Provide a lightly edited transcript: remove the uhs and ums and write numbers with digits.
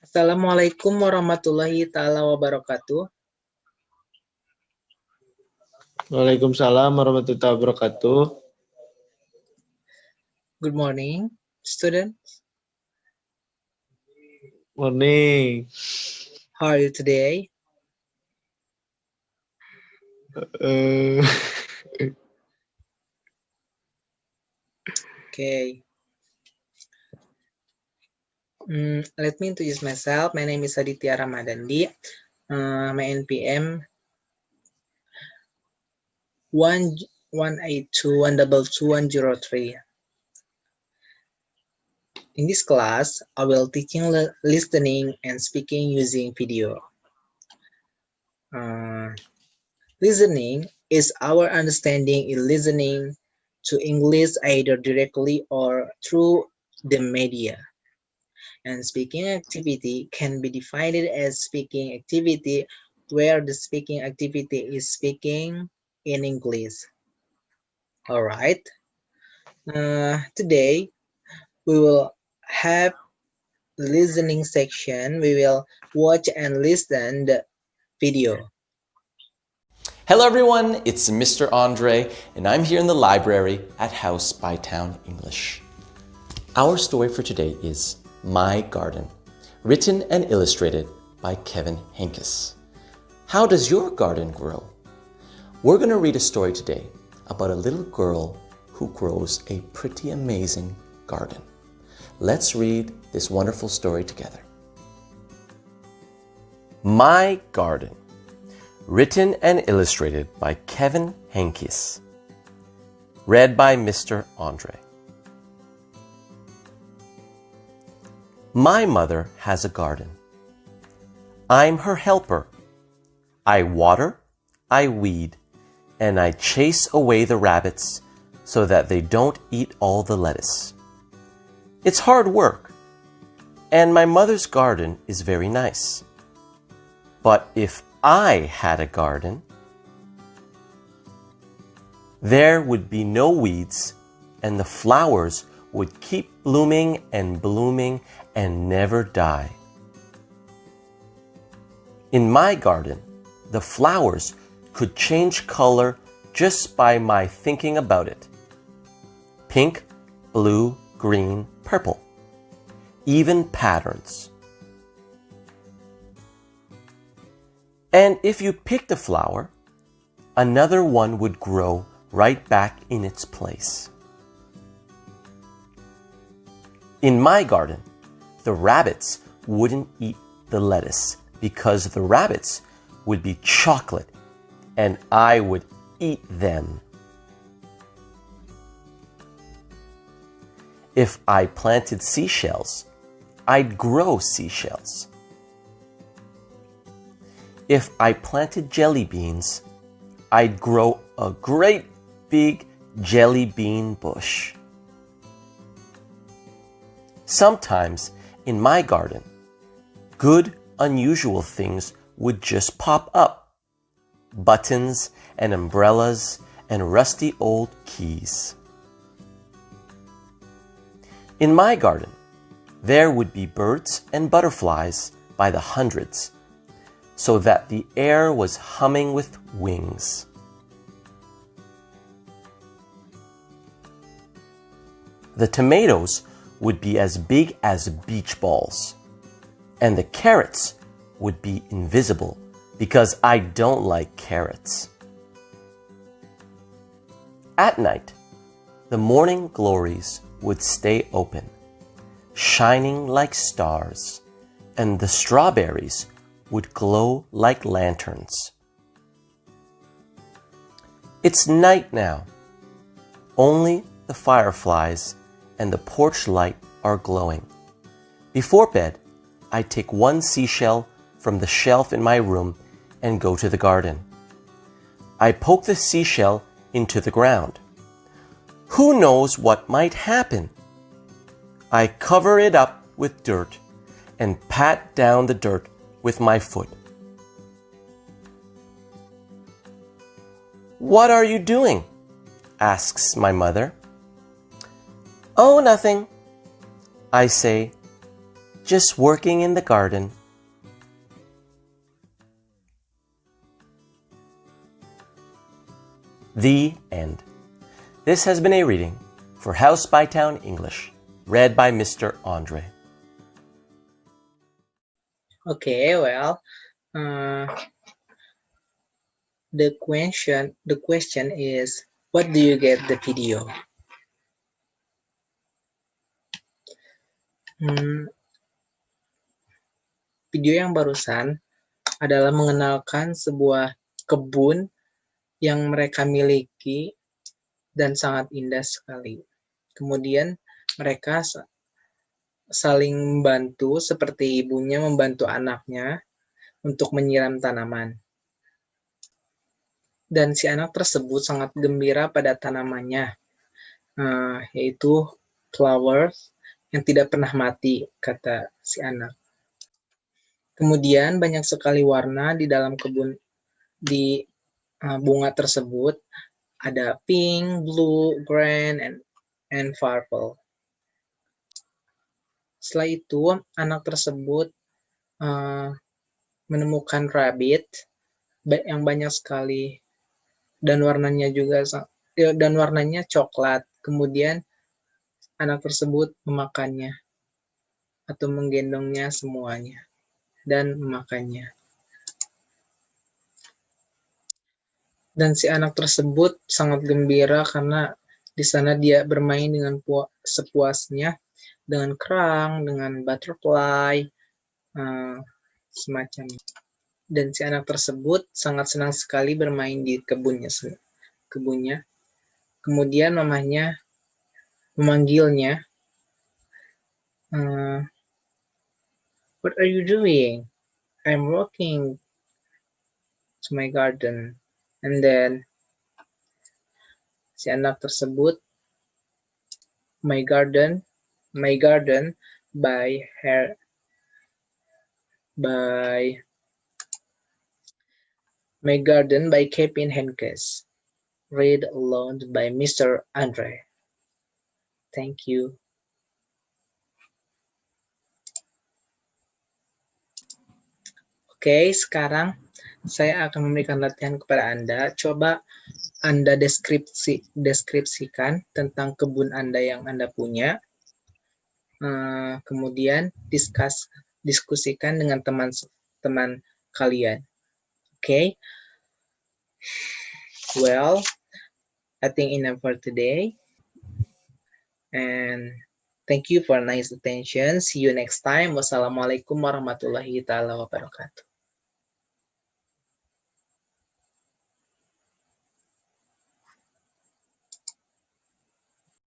Assalamualaikum warahmatullahi taala wabarakatuh. Waalaikumsalam warahmatullahi wabarakatuh. Good morning, students. Morning. How are you today? Uh, Okay. Let me introduce myself. My name is Aditya Ramadandi. My NPM 11821222103. In this class, I will teaching listening and speaking using video. Listening is our understanding in listening to English either directly or through the media. And speaking activity can be defined as speaking activity where the speaking activity is speaking in English. All right. Today we will have listening section. We will watch and listen the video. Hello everyone, it's Mr. Andre, and I'm here in the library at House by Town English. Our story for today is My Garden, written and illustrated by Kevin Henkes. How does your garden grow? We're going to read a story today about a little girl who grows a pretty amazing garden. Let's read this wonderful story together. My Garden, written and illustrated by Kevin Henkes. Read by Mr. Andre. My mother has a garden. I'm her helper. I water, I weed, and I chase away the rabbits so that they don't eat all the lettuce. It's hard work, and my mother's garden is very nice. But if I had a garden, there would be no weeds, and the flowers would keep blooming and never die. In my garden, the flowers could change color just by my thinking about it. Pink, blue, green, purple. Even patterns. And if you picked a flower, another one would grow right back in its place. In my garden, the rabbits wouldn't eat the lettuce because the rabbits would be chocolate and I would eat them. If I planted seashells, I'd grow seashells. If I planted jelly beans, I'd grow a great big jelly bean bush. Sometimes in my garden, good, unusual things would just pop up. Buttons and umbrellas and rusty old keys. In my garden, there would be birds and butterflies by the hundreds, so that the air was humming with wings. The tomatoes would be as big as beach balls, and the carrots would be invisible because I don't like carrots. At night, the morning glories would stay open, shining like stars, and the strawberries would glow like lanterns. It's night now. Only the fireflies and the porch light are glowing. Before bed, I take one seashell from the shelf in my room and go to the garden. I poke the seashell into the ground. Who knows what might happen? I cover it up with dirt and pat down the dirt with my foot. What are you doing? Asks my mother. Oh, nothing, I say. just working in the garden. The end. This has been a reading for House by Town English, read by Mr. Andre. Okay, well, the question is, what do you get the video? Video yang barusan adalah mengenalkan sebuah kebun yang mereka miliki dan sangat indah sekali. Kemudian mereka saling membantu seperti ibunya membantu anaknya untuk menyiram tanaman. Dan si anak tersebut sangat gembira pada tanamannya, yaitu flowers yang tidak pernah mati, kata si anak. Kemudian banyak sekali warna di dalam kebun di bunga tersebut. Ada pink, blue, green, and purple. Setelah itu, anak tersebut menemukan rabbit yang banyak sekali dan warnanya coklat. Kemudian anak tersebut memakannya atau menggendongnya semuanya dan memakannya. Dan si anak tersebut sangat gembira karena di sana dia bermain dengan sepuasnya, dengan kerang, dengan butterfly, semacamnya. Dan si anak tersebut sangat senang sekali bermain di kebunnya. Kemudian mamanya memanggilnya, "What are you doing? I'm walking to my garden." And then si anak tersebut, my garden by My Garden by Kevin Henkes, read aloud by Mr. Andre. Thank you. Oke, sekarang saya akan memberikan latihan kepada Anda. Coba Anda deskripsikan tentang kebun Anda yang Anda punya. Kemudian diskusikan dengan teman-teman kalian. Okay? Well, I think enough for today. And thank you for nice attention. See you next time. Wassalamualaikum warahmatullahi wabarakatuh.